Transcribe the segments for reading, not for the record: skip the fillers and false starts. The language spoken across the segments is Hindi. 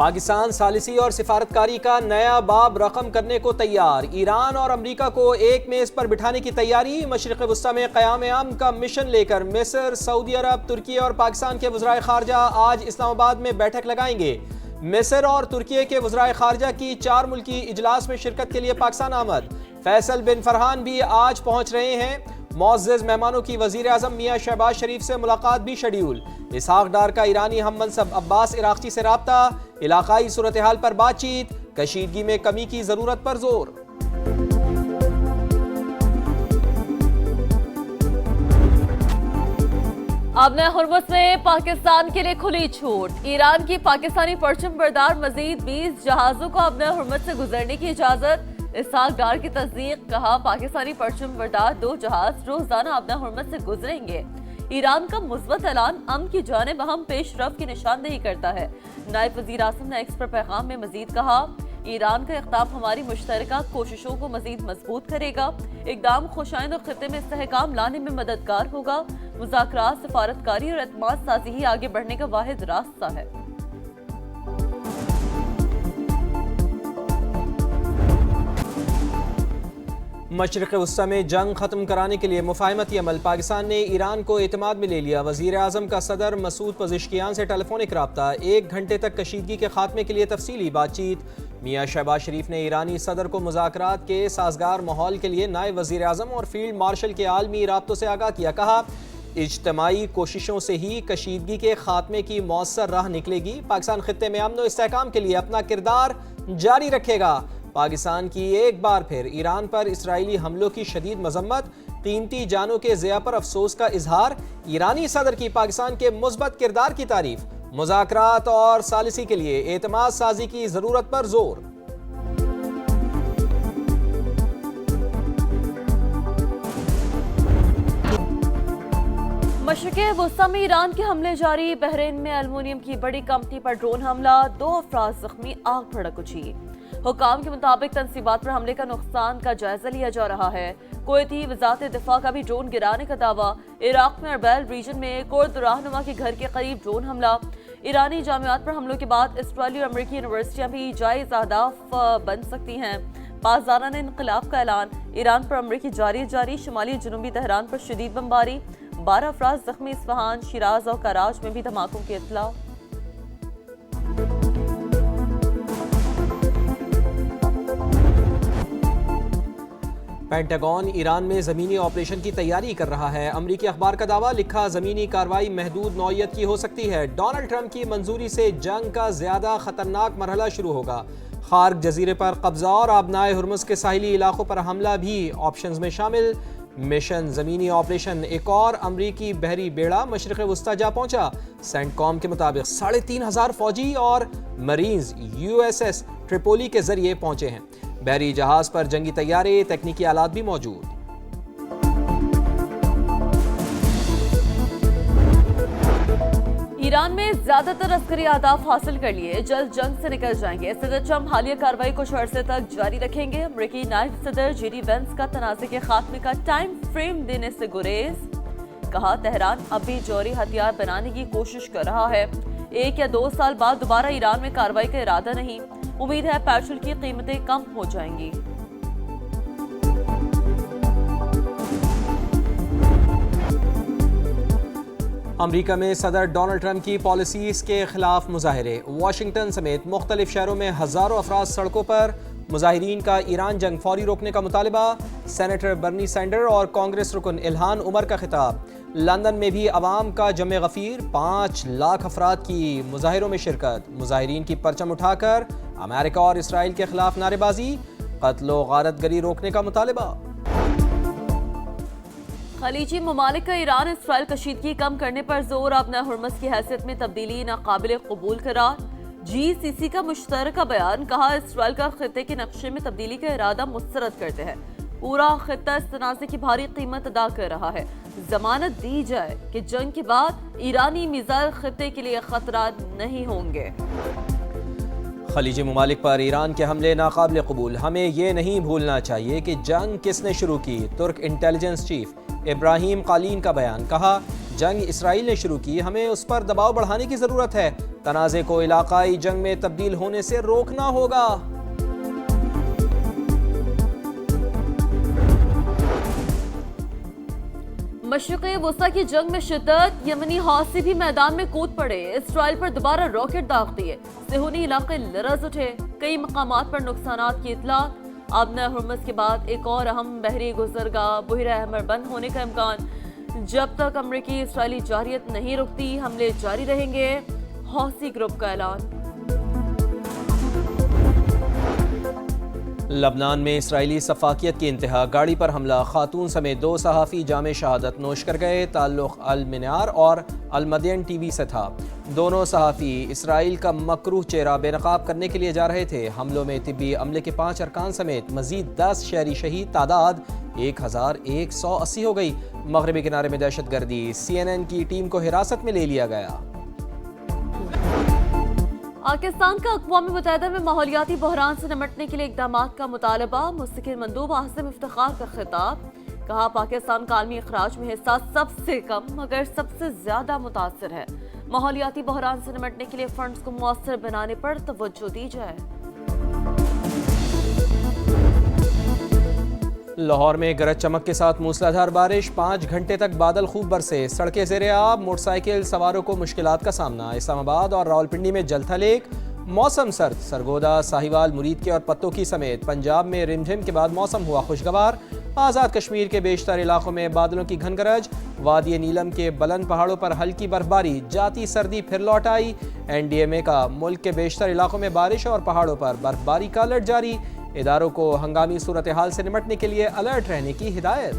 पाकिस्तान सालिसी और सिफारतकारी का नया बाब रकम करने को तैयार। ईरान और अमरीका को एक मेज पर बिठाने की तैयारी। मशरिक़ वुस्ता में क़याम अमन का मिशन लेकर मिस्र, सऊदी अरब, तुर्की और पाकिस्तान के वज़राए ख़ारजा आज इस्लामाबाद में बैठक लगाएंगे। मिस्र और तुर्की के वज़राए ख़ारजा की 4 मुल्की इजलास में शिरकत के लिए पाकिस्तान आमद। फैसल बिन फरहान भी आज पहुँच रहे हैं। मुअज़्ज़ज़ मेहमानों की वज़ीर आज़म मियाँ शहबाज शरीफ से मुलाकात भी शेड्यूल। इसहाक डार का ईरानी हम मनसब अब्बास इराक़ची से राब्ता। इलाकाई सूरत हाल पर बातचीत। कशीदगी में कमी की ज़रूरत पर जोर। अब हुर्मुज़ में पाकिस्तान के लिए खुली छूट। ईरान की पाकिस्तानी परचम बरदार मजीद 20 जहाज़ों को अब हुर्मुज़ से गुजरने की इजाज़त। इसहाक डार की तस्दीक। कहा, पाकिस्तानी परचम बरदार 2 जहाज रोजाना अब हुर्मुज़ से गुजरेंगे। ईरान का मुस्बत ऐलान अमन की जानिब अहम पेशरफ्त की निशानदेही करता है। नायब वज़ीर आज़म ने एक्स पर पैगाम में मजीद कहा, ईरान का इक़दाम हमारी मुश्तरका कोशिशों को मजीद मजबूत करेगा। इक़दाम खुशाइंद खित्ते में इस्तेहकाम लाने में मददगार होगा। मुज़ाकरात, सफारतकारी और एतमाद साज़ी ही आगे बढ़ने का वाहिद रास्ता है। मशरिक़ वुस्ता में जंग ख़त्म कराने के लिए मुफ़ाहमती अमल। पाकिस्तान ने ईरान को एतमाद में ले लिया। वज़ीर आज़म का सदर मसूद पज़ेश्कियान से टेलीफोनिक रब्ता। 1 घंटे तक कशीदगी के खात्मे के लिए तफसीली बातचीत। मियाँ शहबाज शरीफ ने ईरानी सदर को मुज़ाकरात के साजगार माहौल के लिए नायब वज़ीर आज़म और फील्ड मार्शल के आलमी राब्तों से आगाह किया। कहा, इज्तमाई कोशिशों से ही कशीदगी के खात्मे की मौसर राह निकलेगी। पाकिस्तान खित्ते में अमन और इस्तेहकाम के लिए अपना किरदार जारी रखेगा। पाकिस्तान की एक बार फिर ईरान पर इसराइली हमलों की शदीद मजम्मत। कीमती जानों के ज़िया पर अफसोस का इजहार। ईरानी सदर की पाकिस्तान के मुस्बत किरदार की तारीफ। मुज़ाकरात और सालिसी के लिए एतमाद साजी की ज़रूरत पर जोर। मशरिक़ वुस्ता में ईरान के हमले जारी। बहरीन में एल्युमिनियम की बड़ी कंपनी पर ड्रोन हमला। 2 अफराद जख्मी, आग भड़क उठी। हुकाम के मुताबिक तनसीबात पर हमले का नुकसान का जायजा लिया जा रहा है। कुवैती वज़ारत दिफा का भी ड्रोन गिराने का दावा। इराक में अरबैल रीजन में कुर्द रहनुमा के घर के करीब ड्रोन हमला। ईरानी जामियात पर हमलों के बाद इसराइली और अमरीकी यूनिवर्सिटियां भी जायज़ अहदाफ बन सकती हैं। पासदाराना इनकलाब का ऐलान। ईरान पर अमरीकी जारी। शुमाली जनूबी तेहरान पर शदीद बमबारी। 12 अफराद जख्मी। इस्फहान, शिराज और कराज में भी धमाकों की इत्तला। पेंटागन ईरान में ज़मीनी ऑपरेशन की तैयारी कर रहा है। अमरीकी अखबार का दावा। लिखा, ज़मीनी कार्रवाई महदूद नौयत की हो सकती है। डोनाल्ड ट्रंप की मंजूरी से जंग का ज़्यादा खतरनाक मरहला शुरू होगा। खार्ग जजीरे पर कब्जा और आबनाए हुर्मुज़ के साहिली इलाकों पर हमला भी ऑप्शंस में शामिल। मिशन ज़मीनी ऑपरेशन। एक और अमरीकी बहरी बेड़ा मशरिक़ वुस्ता जा पहुंचा। सेंटकॉम के मुताबिक 3500 फौजी और मरीन्स USS ट्रिपोली के जरिए पहुंचे हैं। बहरी जहाज पर जंगी तैयारे, तकनीकी आलात भी मौजूद। ईरान में ज्यादातर अस्करी अहदाफ हासिल कर लिए। जल्द जंग से निकल जाएंगे। सदर ट्रंप हालिया कार्रवाई कुछ अरसे तक जारी रखेंगे। अमरीकी नायब सदर JD वेंस का तनाज़े के खात्मे का टाइम फ्रेम देने से गुरेज। कहा, तेहरान अब भी जौहरी हथियार बनाने की कोशिश कर रहा है। 1 या 2 साल बाद दोबारा ईरान में कार्रवाई का इरादा नहीं। उम्मीद है पेट्रोल की कीमतें कम हो जाएंगी। अमरीका में सदर डोनाल्ड ट्रंप की पॉलिसीज के खिलाफ मुजाहरे। वाशिंगटन समेत मुख्तलिफ शहरों में हजारों अफराद सड़कों पर। मुजाहिरीन का ईरान जंग फौरी रोकने का मुतालबा। सेनेटर बर्नी सैंडर और कांग्रेस रुकन इल्हान उमर का खिताब। लंदन में भी अवाम का जमे गफीर। 5 लाख अफराद की मुजाहिरों में शिरकत। मुजाहिरीन की परचम उठाकर अमेरिका और इसराइल के खिलाफ नारेबाजी। कत्लो गारतगरी रोकने का मुतालबा। खलीजी ममालिक का ईरान इसराइल कशीदगी कम करने पर जोर। अब हुर्मुज़ की हैसियत में तब्दीली नाकाबिल कबूल करार। GCC का मुश्तरका बयान। कहा, इसराइल का खित्ते के नक्शे में तब्दीली का इरादा मुस्तरद करते हैं। पूरा खित्ता इस तनाज़े की भारी कीमत अदा कर रहा है। जमानत दी जाए कि जंग के बाद ईरानी मिसाइल खित्ते के लिए खतरा नहीं होंगे। खलीजी ममालिक पर ईरान के हमले नाकाबिल कबूल। हमें ये नहीं भूलना चाहिए कि जंग किसने शुरू की। तुर्क इंटेलिजेंस चीफ इब्राहिम कालीन का बयान। कहा, जंग इसराइल ने शुरू की, हमें उस पर दबाव बढ़ाने की ज़रूरत है तनाज़े को इलाकाई जंग में तब्दील होने से रोकना होगा। मशरिक़ी वुस्ता की जंग में शिद्दत, यमनी हौसी भी मैदान में कूद पड़े, इसराइल पर दोबारा रॉकेट दाग दिए, सेहूनी इलाके लरज़ उठे, कई मकामात पर नुकसानात की इत्तला। आबना हुर्मुज़ के बाद एक और अहम बहरी गुज़रगाह बुहिरा अहमर बंद होने का इम्कान। जब तक अमरीकी इसराइली जारियत नहीं रुकती, हमले जारी रहेंगे, हौसी ग्रुप का ऐलान। लबनान में इसराइली सफाकियत की इंतहा, गाड़ी पर हमला, खातून समेत 2 सहाफ़ी जामे शहादत नोश कर गए। ताल्लुक़ अल मिनार और अल मदियन टीवी से था। दोनों सहाफ़ी इसराइल का मकरूह चेहरा बेनकाब करने के लिए जा रहे थे। हमलों में तिब्बी अमले के 5 अरकान समेत मजीद 10 शहरी शहीद, तादाद 1180 हो गई। मगरबी किनारे में दहशतगर्दी, CNN की टीम को हिरासत में ले लिया गया। पाकिस्तान का अक़वाम मुत्तहिदा में माहौलियाती बहरान से निपटने के लिए इक़दामात का मुतालबा, मुस्तकिल मंदूब आसिम इफ्तिखार का खिताब। कहा पाकिस्तान का आलमी अखराज में हिस्सा सबसे कम मगर सबसे ज्यादा मुतासर है। माहौलियाती बहरान से निपटने के लिए फंड्स को मुअस्सर बनाने पर तवज्जो दी जाए। लाहौर में गरज चमक के साथ मूसलाधार बारिश, 5 घंटे तक बादल खूब बरसे, सड़कें ज़ेरे आब, मोटरसाइकिल सवारों को मुश्किलात का सामना। इस्लामाबाद और रावलपिंडी में जलथल एक, मौसम सर्द, सरगोदा, साहिवाल, मुरीद के और पत्तों की समेत पंजाब में रिमझिम के बाद मौसम हुआ खुशगवार। आज़ाद कश्मीर के बेशतर इलाकों में बादलों की घन गरज, वादी नीलम के बुलंद पहाड़ों पर हल्की बर्फबारी, जाती सर्दी फिर लौट आई। NDMA का मुल्क के बेशतर इलाकों में बारिश और पहाड़ों पर बर्फबारी का अलर्ट जारी। इदारों को हंगामी सूरत हाल से निपटने के लिए अलर्ट रहने की हिदायत।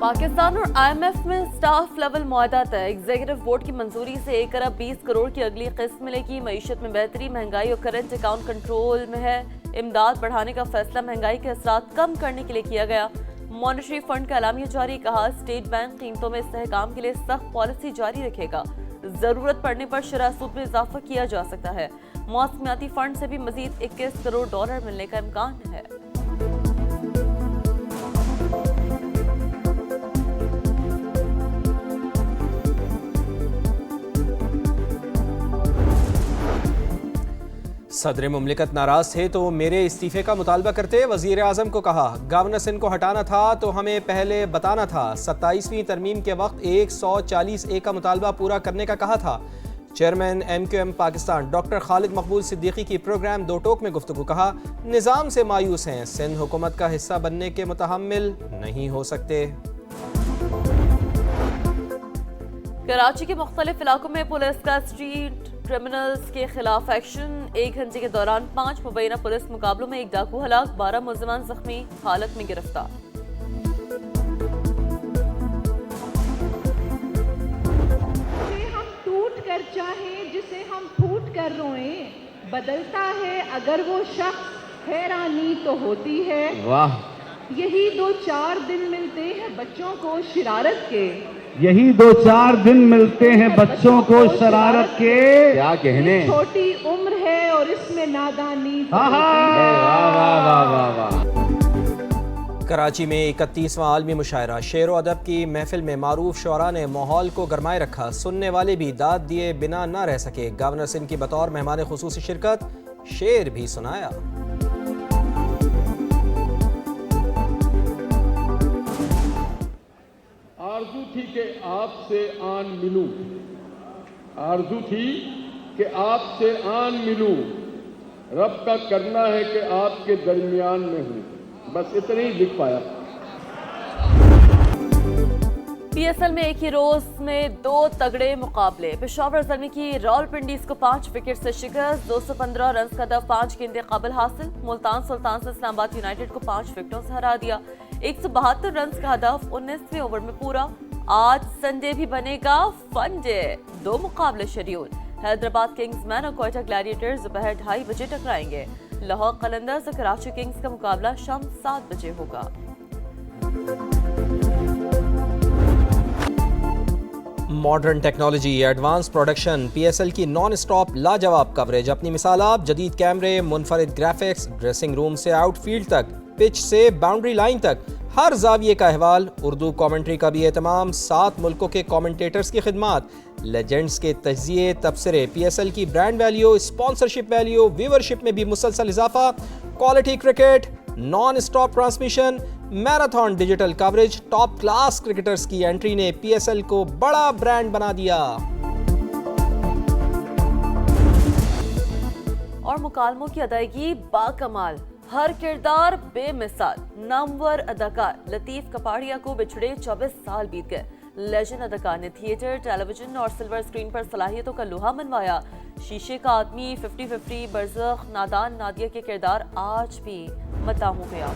पाकिस्तान और IMF में स्टाफ लेवल मुआहदा तय, एग्जीक्यूटिव बोर्ड की मंजूरी से 1 अरब 20 करोड़ की अगली किस्त मिलेगी। मईशत में बेहतरी, महंगाई और करंट अकाउंट कंट्रोल में है। इमदाद बढ़ाने का फैसला महंगाई के असरात कम करने के लिए किया गया। मॉनेटरी फंड का एलामिया जारी, कहा स्टेट बैंक कीमतों में इस्तेहकाम के लिए सख्त पॉलिसी जारी रखेगा। जरूरत पड़ने पर शरह सूद में इजाफा किया जा सकता है। मौसमियाती फंड से भी मजीद 21 करोड़ डॉलर मिलने का इम्कान है। सदर मुमलिकत नाराज थे तो मेरे इस्तीफे का मुतालबा करते। वजीर आजम को कहा गवर्नर सिंध को हटाना था तो हमें पहले बताना था। 27वीं तरमीम के वक्त 140A का मुतालबा पूरा करने का कहा था। Chairman MQM Pakistan doctor Khalid मकबूल सिद्दीकी की प्रोग्राम दो टोक में गुफ्तगू, कहा निज़ाम से मायूस हैं, सिंध हुकूमत का हिस्सा बनने के मुतहम्मिल नहीं हो सकते। कराची के मुख्तलिफ इलाकों में पुलिस का स्ट्रीट क्रिमिनल्स के खिलाफ एक्शन। 1 घंटे के दौरान 5 मुबैना पुलिस मुकाबलों में 1 डाकू हलाक, 12 मुलजिमान जख्मी हालत में गिरफ्तार। जिसे हम टूट कर चाहें, जिसे हम फूट कर रोएं, बदलता है अगर वो शख्स, हैरानी तो होती है। वाह। यही 2-4 दिन मिलते हैं बच्चों को शरारत के, यही 2-4 दिन मिलते हैं बच्चों को शरारत के। क्या कहने, छोटी उम्र है और इसमें नादानी। वाह वाह वाह वाह वाह। कराची में 31वां आलमी मुशायरा शेर व अदब की महफिल में मारूफ शुअरा ने माहौल को गरमाए रखा। सुनने वाले भी दाद दिए बिना न रह सके। गवर्नर सिंध की बतौर मेहमान खुसूसी शिरकत, शेर भी सुनाया। आरज़ू थी कि आपसे आन मिलूं, आरज़ू थी कि आपसे आन मिलूं, रब का करना है कि आपके दरमियान में हूं। बस इतना ही लिख पाया। PSL में एक ही रोज में 2 तगड़े मुकाबले। पेशावर ज़ल्मी की रावलपिंडीज को 5 विकेट से शिकस्त, 215 रन का हदफ 5 गेंदें काबिल हासिल। मुल्तान सुल्तान से इस्लामाबाद यूनाइटेड को 5 विकेटों से हरा दिया। 172 रन का हदफ 19वें ओवर में पूरा। आज संडे भी बनेगा फन डे, 2 मुकाबले शेड्यूल। हैदराबाद किंग्स मैन और कोयटा ग्लैडिएटर्स दोपहर 2:30 बजे टकराएंगे। लाहौर कलंदर्स और कराची किंग्स का मुकाबला शाम 7 बजे होगा। Modern technology, advance production, PSL की नॉन स्टॉप लाजवाब कवरेज अपनी मिसाल आप। जदीद कैमरे, मुनफरिद ग्राफिक्स, ड्रेसिंग रूम से आउटफील्ड तक, पिच से बाउंड्री लाइन तक हर जाविये का अहवाल, उर्दू कमेंट्री का भी एहतमाम, 7 मुल्कों के कमेंटेटर्स की खिदमत, लेजेंड्स के तज्जिए, तबसरे, PSL की brand value, sponsorship value, viewership में भी मुसलसल इजाफा, quality cricket, non stop transmission, marathon digital coverage, top class cricketers की एंट्री ने PSL को बड़ा ब्रांड बना दिया। और मुकालमों की अदायगी बाकमाल, हर किरदार बेमिसाल। नामवर अदाकार लतीफ कपाड़िया को बिछड़े 24 साल बीत गए। लेजेंड अदाकार ने थिएटर, टेलीविजन और सिल्वर स्क्रीन पर सलाहियतों का लोहा मनवाया। शीशे का आदमी, 50-50, बरज़ख, नादान, नादिया के किरदार आज भी मता हो गया।